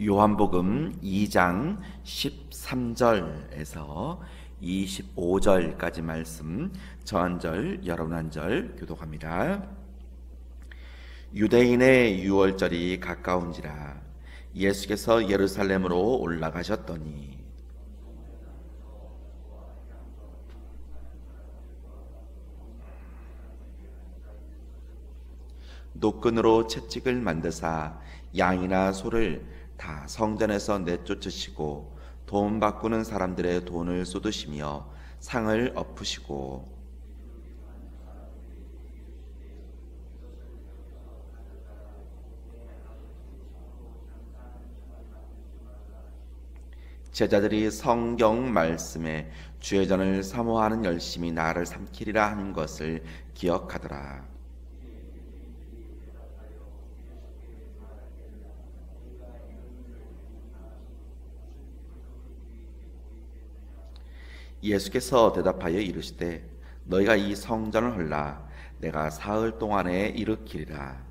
요한복음 2장 13절에서 25절까지 말씀 저 한 절 여러분 한 절 교독합니다. 유대인의 유월절이 가까운지라 예수께서 예루살렘으로 올라가셨더니 노끈으로 채찍을 만드사 양이나 소를 다 성전에서 내쫓으시고 돈 바꾸는 사람들의 돈을 쏟으시며 상을 엎으시고 제자들이 성경 말씀에 주의 전을 사모하는 열심이 나를 삼키리라 하는 것을 기억하더라. 예수께서 대답하여 이르시되 너희가 이 성전을 헐라 내가 사흘 동안에 일으키리라.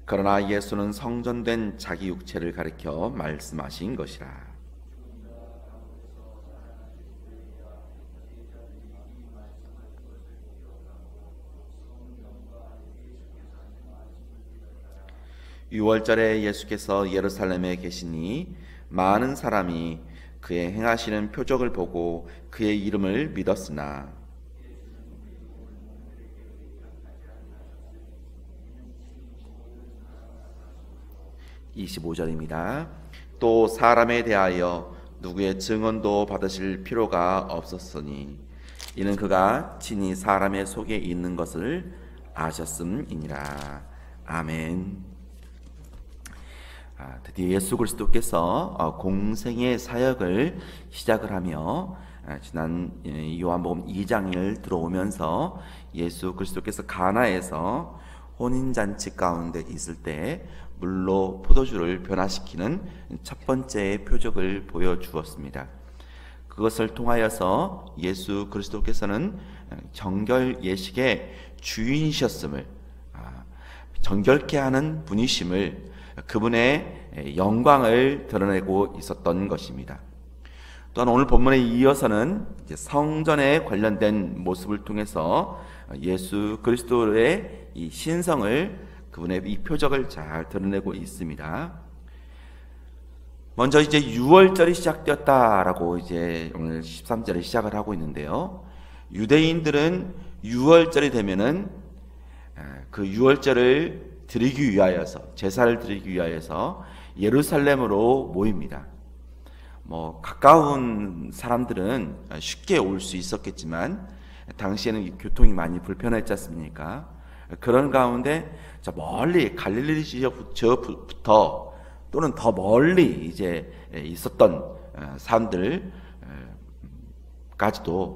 그러나 예수는 성전된 자기 육체를 가리켜 말씀하신 것이라. 유월절에 예수께서 예루살렘에 계시니 많은 사람이 그의 행하시는 표적을 보고 그의 이름을 믿었으나 25절입니다. 또 사람에 대하여 누구의 증언도 받으실 필요가 없었으니 이는 그가 친히 사람의 속에 있는 것을 아셨음이니라. 아멘. 드디어 예수 그리스도께서 공생의 사역을 시작을 하며 지난 요한복음 2장을 들어오면서 예수 그리스도께서 가나에서 혼인잔치 가운데 있을 때 물로 포도주를 변화시키는 첫 번째 표적을 보여주었습니다. 그것을 통하여서 예수 그리스도께서는 정결 예식의 주인이셨음을, 정결케 하는 분이심을, 그분의 영광을 드러내고 있었던 것입니다. 또한 오늘 본문에 이어서는 성전에 관련된 모습을 통해서 예수 그리스도의 이 신성을, 그분의 이 표적을 잘 드러내고 있습니다. 먼저 이제 유월절이 시작되었다라고 이제 오늘 13절에 시작을 하고 있는데요. 유대인들은 유월절이 되면은 그 유월절을 드리기 위하여서, 제사를 드리기 위하여서 예루살렘으로 모입니다. 가까운 사람들은 쉽게 올 수 있었겠지만 당시에는 교통이 많이 불편했지 않습니까? 그런 가운데 저 멀리 갈릴리 지역부터 또는 더 멀리 이제 있었던 사람들까지도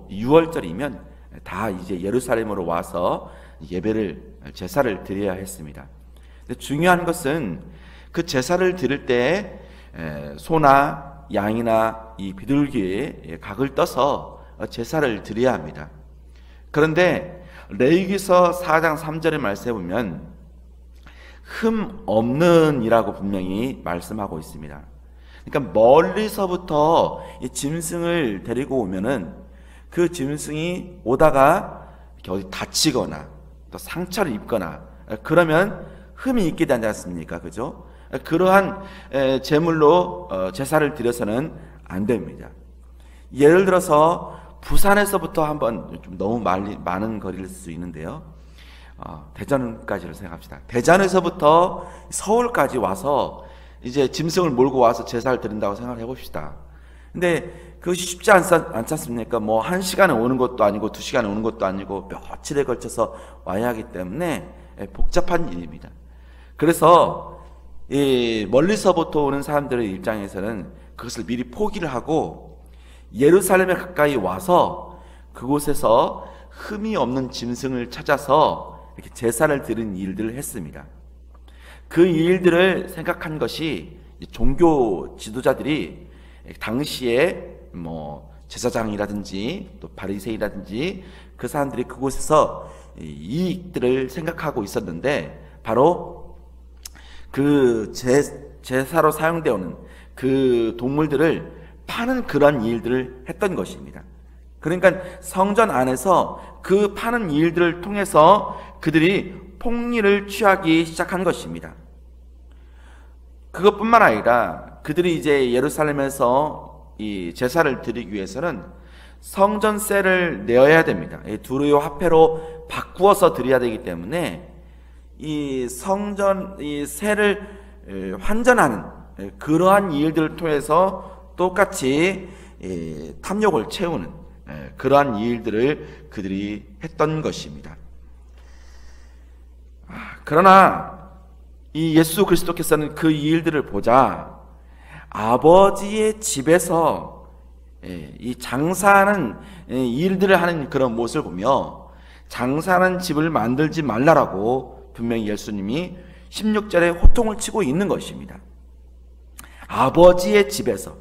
6월절이면 다 이제 예루살렘으로 와서 예배를, 제사를 드려야 했습니다. 근데 중요한 것은 그 제사를 드릴 때 소나 양이나 이 비둘기에 각을 떠서 제사를 드려야 합니다. 그런데 레위기서 4장 3절의 말씀에 보면 흠 없는 이라고 분명히 말씀하고 있습니다. 그러니까 멀리서부터 이 짐승을 데리고 오면은 그 짐승이 오다가 어디 다치거나 또 상처를 입거나 그러면 흠이 있게 되지 않습니까? 그죠? 그러한 제물로 제사를 드려서는 안 됩니다. 예를 들어서 부산에서부터 한번 좀 너무 많은 거리를 쓸 수 있는데요. 대전까지를 생각합시다. 대전에서부터 서울까지 와서 이제 짐승을 몰고 와서 제사를 드린다고 생각을 해봅시다. 근데 그것이 쉽지 않지 않습니까? 1시간에 오는 것도 아니고 2시간에 오는 것도 아니고 며칠에 걸쳐서 와야 하기 때문에 복잡한 일입니다. 그래서 이 멀리서부터 오는 사람들의 입장에서는 그것을 미리 포기를 하고 예루살렘에 가까이 와서 그곳에서 흠이 없는 짐승을 찾아서 이렇게 제사를 드리는 일들을 했습니다. 그 일들을 생각한 것이 종교 지도자들이 당시에 제사장이라든지 또 바리새인이라든지 그 사람들이 그곳에서 이익들을 생각하고 있었는데, 바로 그 제사로 사용되어 오는 그 동물들을 파는 그런 일들을 했던 것입니다. 그러니까 성전 안에서 그 파는 일들을 통해서 그들이 폭리를 취하기 시작한 것입니다. 그것뿐만 아니라 그들이 이제 예루살렘에서 이 제사를 드리기 위해서는 성전세를 내어야 됩니다. 두루요 화폐로 바꾸어서 드려야 되기 때문에 이 세를 환전하는 그러한 일들을 통해서 똑같이 탐욕을 채우는 그러한 일들을 그들이 했던 것입니다. 그러나 이 예수 그리스도께서는 그 일들을 보자 아버지의 집에서 이 장사하는 일들을 하는 그런 모습을 보며 장사하는 집을 만들지 말라라고 분명히 예수님이 16절에 호통을 치고 있는 것입니다. 아버지의 집에서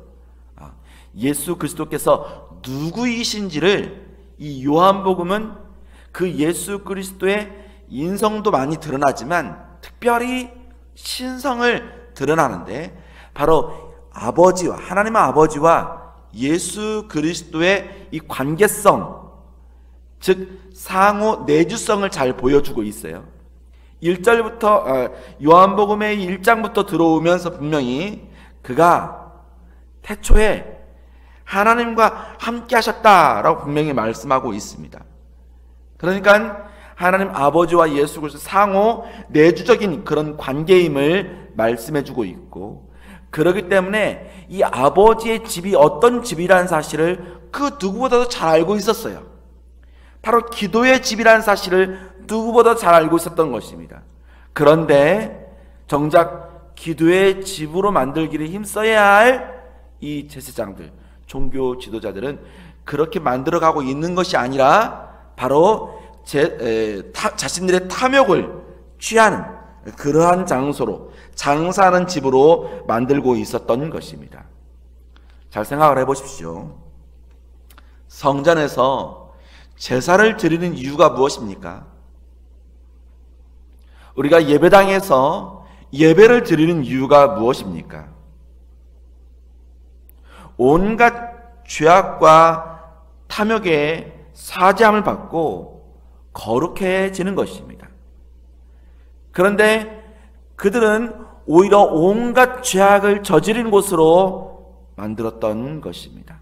예수 그리스도께서 누구이신지를 이 요한복음은 그 예수 그리스도의 인성도 많이 드러나지만 특별히 신성을 드러나는데, 바로 아버지와 하나님의 아버지와 예수 그리스도의 이 관계성, 즉 상호 내주성을 잘 보여주고 있어요. 1절부터 요한복음의 1장부터 들어오면서 분명히 그가 태초에 하나님과 함께 하셨다라고 분명히 말씀하고 있습니다. 그러니까 하나님 아버지와 예수 그리스도 상호 내주적인 그런 관계임을 말씀해 주고 있고, 그렇기 때문에 이 아버지의 집이 어떤 집이라는 사실을 그 누구보다도 잘 알고 있었어요. 바로 기도의 집이라는 사실을 누구보다 잘 알고 있었던 것입니다. 그런데 정작 기도의 집으로 만들기를 힘써야 할 이 제사장들, 종교 지도자들은 그렇게 만들어가고 있는 것이 아니라 바로 자신들의 탐욕을 취하는 그러한 장소로, 장사하는 집으로 만들고 있었던 것입니다. 잘 생각을 해보십시오. 성전에서 제사를 드리는 이유가 무엇입니까? 우리가 예배당에서 예배를 드리는 이유가 무엇입니까? 온갖 죄악과 탐욕의 사죄함을 받고 거룩해지는 것입니다. 그런데 그들은 오히려 온갖 죄악을 저지른 곳으로 만들었던 것입니다.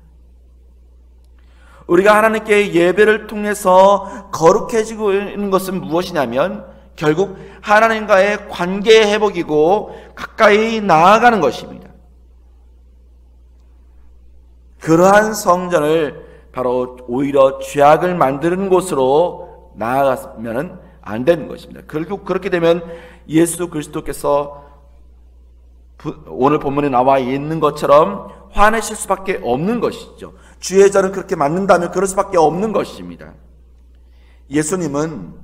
우리가 하나님께 예배를 통해서 거룩해지고 있는 것은 무엇이냐면 결국 하나님과의 관계의 회복이고 가까이 나아가는 것입니다. 그러한 성전을 바로 오히려 죄악을 만드는 곳으로 나아가면 안 되는 것입니다. 결국 그렇게 되면 예수 그리스도께서 오늘 본문에 나와 있는 것처럼 화내실 수밖에 없는 것이죠. 주의 전을 그렇게 만든다면 그럴 수밖에 없는 것입니다. 예수님은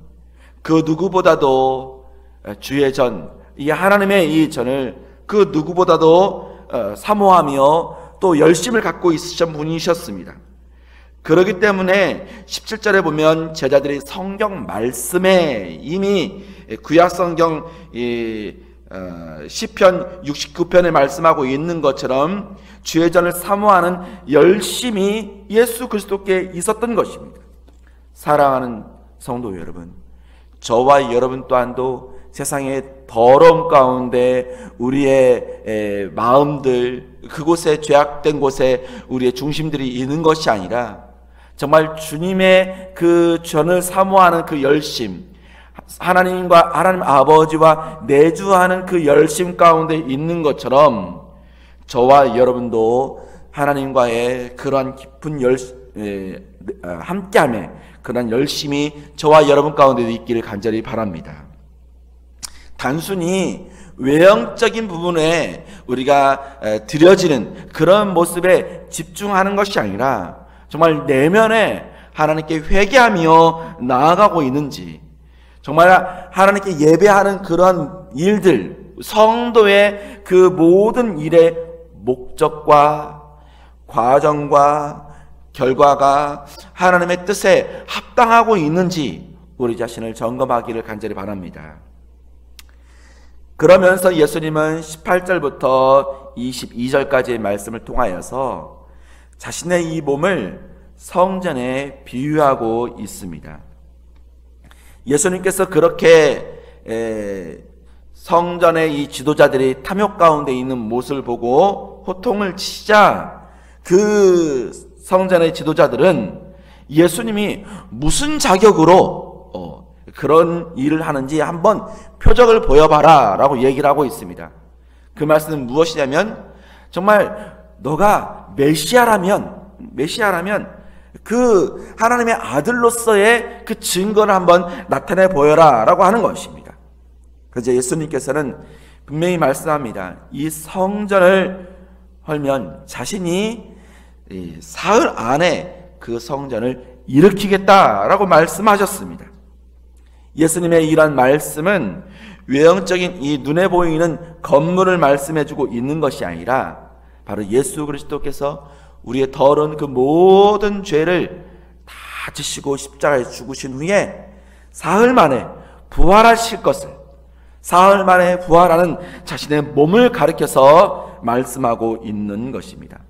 그 누구보다도 주의 전, 이 하나님의 이 전을 그 누구보다도 사모하며 또 열심을 갖고 있으신 분이셨습니다. 그렇기 때문에 17절에 보면 제자들이 성경 말씀에 이미 구약성경 시편 69편에 말씀하고 있는 것처럼 주의 전을 사모하는 열심이 예수 그리스도께 있었던 것입니다. 사랑하는 성도 여러분, 저와 여러분 또한도 세상의 더러움 가운데 우리의 마음들, 그곳에 죄악된 곳에 우리의 중심들이 있는 것이 아니라 정말 주님의 그 전을 사모하는 그 열심, 하나님 아버지와 내주하는 그 열심 가운데 있는 것처럼 저와 여러분도 하나님과의 그러한 깊은 함께함에 그러한 열심이 저와 여러분 가운데도 있기를 간절히 바랍니다. 단순히 외형적인 부분에 우리가 드려지는 그런 모습에 집중하는 것이 아니라 정말 내면에 하나님께 회개하며 나아가고 있는지, 정말 하나님께 예배하는 그런 일들, 성도의 그 모든 일의 목적과 과정과 결과가 하나님의 뜻에 합당하고 있는지 우리 자신을 점검하기를 간절히 바랍니다. 그러면서 예수님은 18절부터 22절까지의 말씀을 통하여서 자신의 이 몸을 성전에 비유하고 있습니다. 예수님께서 그렇게 성전의 이 지도자들이 탐욕 가운데 있는 모습을 보고 호통을 치자 그 성전의 지도자들은 예수님이 무슨 자격으로 그런 일을 하는지 한번 표적을 보여봐라 라고 얘기를 하고 있습니다. 그 말씀은 무엇이냐면 정말 너가 메시아라면 그 하나님의 아들로서의 그 증거를 한번 나타내 보여라 라고 하는 것입니다. 그래서 예수님께서는 분명히 말씀합니다. 이 성전을 헐면 자신이 사흘 안에 그 성전을 일으키겠다라고 말씀하셨습니다. 예수님의 이러한 말씀은 외형적인 이 눈에 보이는 건물을 말씀해주고 있는 것이 아니라 바로 예수 그리스도께서 우리의 더러운 그 모든 죄를 다 지시고 십자가에 죽으신 후에 사흘 만에 부활하실 것을, 사흘 만에 부활하는 자신의 몸을 가리켜서 말씀하고 있는 것입니다.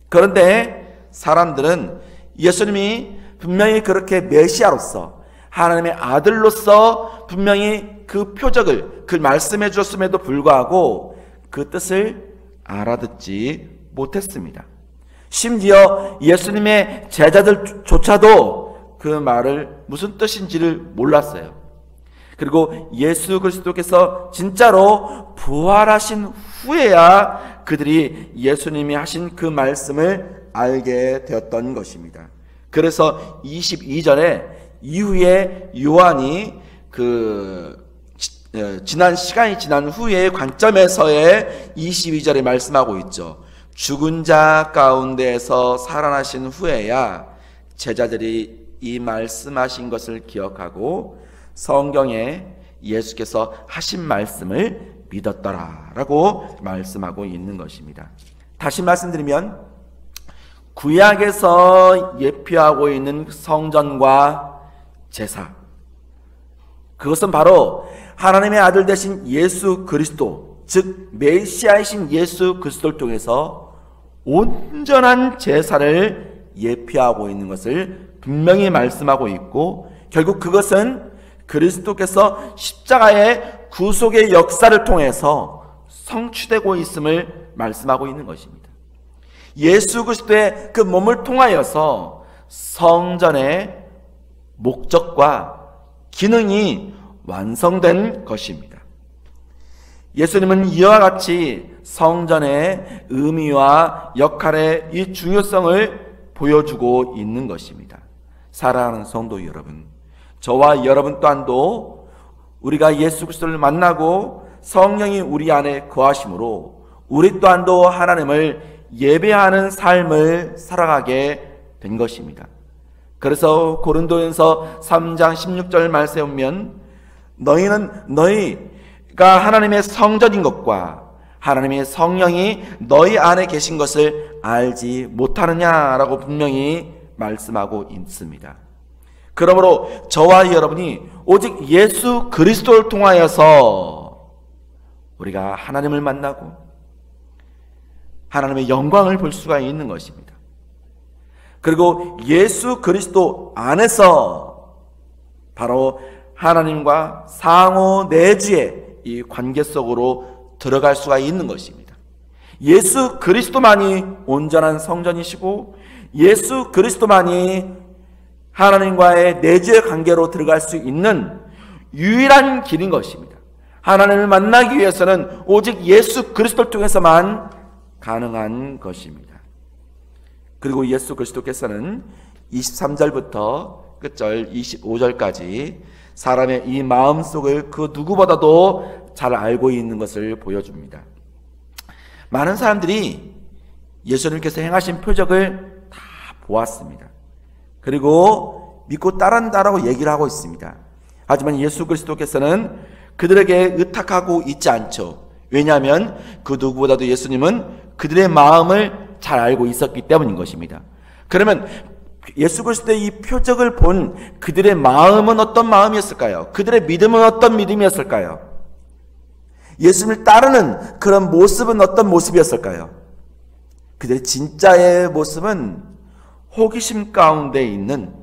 그런데 사람들은 예수님이 분명히 그렇게 메시아로서 하나님의 아들로서 분명히 그 표적을 그 말씀해 주었음에도 불구하고 그 뜻을 알아듣지 못했습니다. 심지어 예수님의 제자들조차도 그 말을 무슨 뜻인지를 몰랐어요. 그리고 예수 그리스도께서 진짜로 부활하신 후에야 그들이 예수님이 하신 그 말씀을 알게 되었던 것입니다. 그래서 22절에 이후에 요한이 지난 시간이 지난 후의 관점에서의 22절에 말씀하고 있죠. 죽은 자 가운데에서 살아나신 후에야 제자들이 이 말씀하신 것을 기억하고 성경에 예수께서 하신 말씀을 믿었더라라고 말씀하고 있는 것입니다. 다시 말씀드리면 구약에서 예표하고 있는 성전과 제사, 그것은 바로 하나님의 아들 되신 예수 그리스도, 즉 메시아이신 예수 그리스도를 통해서 온전한 제사를 예표하고 있는 것을 분명히 말씀하고 있고, 결국 그것은 그리스도께서 십자가의 구속의 역사를 통해서 성취되고 있음을 말씀하고 있는 것입니다. 예수 그리스도의 그 몸을 통하여서 성전의 목적과 기능이 완성된 것입니다. 예수님은 이와 같이 성전의 의미와 역할의 이 중요성을 보여주고 있는 것입니다. 사랑하는 성도 여러분, 저와 여러분 또한도 우리가 예수 그리스도를 만나고 성령이 우리 안에 거하심으로 우리 또한도 하나님을 예배하는 삶을 살아가게 된 것입니다. 그래서 고린도전서 3장 16절 말씀에 보면 너희가 하나님의 성전인 것과 하나님의 성령이 너희 안에 계신 것을 알지 못하느냐라고 분명히 말씀하고 있습니다. 그러므로 저와 여러분이 오직 예수 그리스도를 통하여서 우리가 하나님을 만나고 하나님의 영광을 볼 수가 있는 것입니다. 그리고 예수 그리스도 안에서 바로 하나님과 상호 내주의 이 관계 속으로 들어갈 수가 있는 것입니다. 예수 그리스도만이 온전한 성전이시고 예수 그리스도만이 하나님과의 내주의 관계로 들어갈 수 있는 유일한 길인 것입니다. 하나님을 만나기 위해서는 오직 예수 그리스도를 통해서만 가능한 것입니다. 그리고 예수 그리스도께서는 23절부터 끝절 25절까지 사람의 이 마음속을 그 누구보다도 잘 알고 있는 것을 보여줍니다. 많은 사람들이 예수님께서 행하신 표적을 다 보았습니다. 그리고 믿고 따른다라고 얘기를 하고 있습니다. 하지만 예수 그리스도께서는 그들에게 의탁하고 있지 않죠. 왜냐하면 그 누구보다도 예수님은 그들의 마음을 잘 알고 있었기 때문인 것입니다. 그러면 예수 그리스도의 이 표적을 본 그들의 마음은 어떤 마음이었을까요? 그들의 믿음은 어떤 믿음이었을까요? 예수님을 따르는 그런 모습은 어떤 모습이었을까요? 그들의 진짜의 모습은 호기심 가운데 있는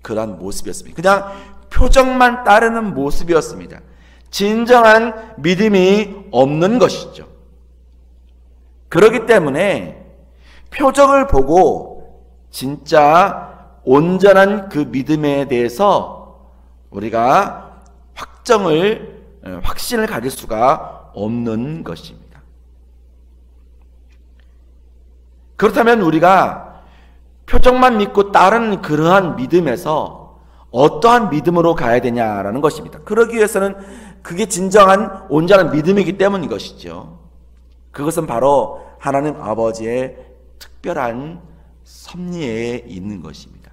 그러한 모습이었습니다. 그냥 표적만 따르는 모습이었습니다. 진정한 믿음이 없는 것이죠. 그렇기 때문에 표적을 보고 진짜 온전한 그 믿음에 대해서 우리가 확신을 가질 수가 없는 것입니다. 그렇다면 우리가 표적만 믿고 따르는 그러한 믿음에서 어떠한 믿음으로 가야 되냐라는 것입니다. 그러기 위해서는 그게 진정한 온전한 믿음이기 때문인 것이죠. 그것은 바로 하나님 아버지의 특별한 섭리에 있는 것입니다.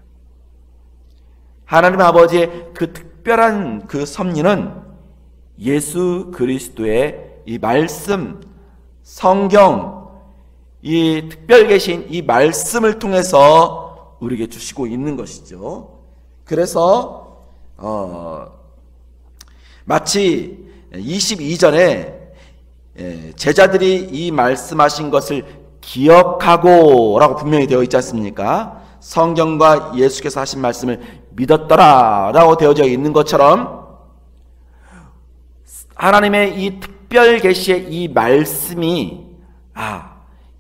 하나님 아버지의 그 특별한 그 섭리는 예수 그리스도의 이 말씀, 성경, 이 특별 계신 이 말씀을 통해서 우리에게 주시고 있는 것이죠. 그래서 마치 22절에 제자들이 이 말씀하신 것을 기억하고 라고 분명히 되어 있지 않습니까? 성경과 예수께서 하신 말씀을 믿었더라 라고 되어져 있는 것처럼 하나님의 이 특별 계시의 이 말씀이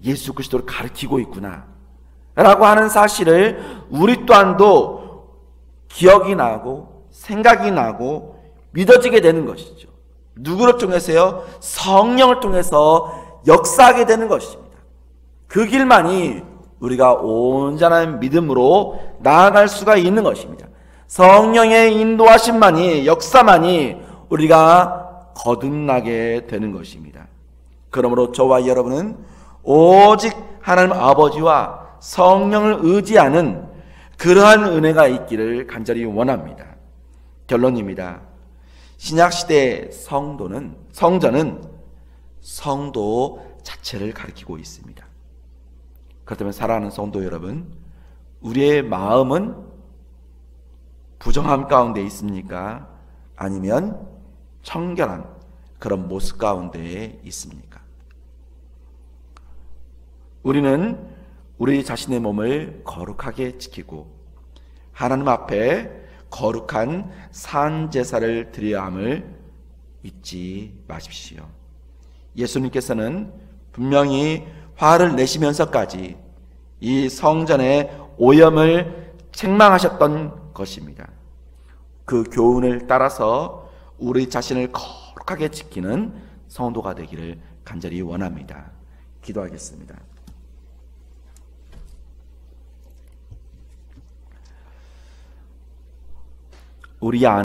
예수 그리스도를 가리키고 있구나 라고 하는 사실을 우리 또한도 기억이 나고 생각이 나고 믿어지게 되는 것이죠. 누구를 통해서요? 성령을 통해서 역사하게 되는 것입니다. 그 길만이 우리가 온전한 믿음으로 나아갈 수가 있는 것입니다. 성령의 인도하심만이, 역사만이 우리가 거듭나게 되는 것입니다. 그러므로 저와 여러분은 오직 하나님 아버지와 성령을 의지하는 그러한 은혜가 있기를 간절히 원합니다. 결론입니다. 신약시대의 성전은 성도 자체를 가리키고 있습니다. 그렇다면 사랑하는 성도 여러분, 우리의 마음은 부정함 가운데 있습니까? 아니면 청결한 그런 모습 가운데 있습니까? 우리는 우리 자신의 몸을 거룩하게 지키고 하나님 앞에 거룩한 산 제사를 드려야 함을 잊지 마십시오. 예수님께서는 분명히 화를 내시면서까지 이 성전의 오염을 책망하셨던 것입니다. 그 교훈을 따라서 우리 자신을 거룩하게 지키는 성도가 되기를 간절히 원합니다. 기도하겠습니다. 우리 안에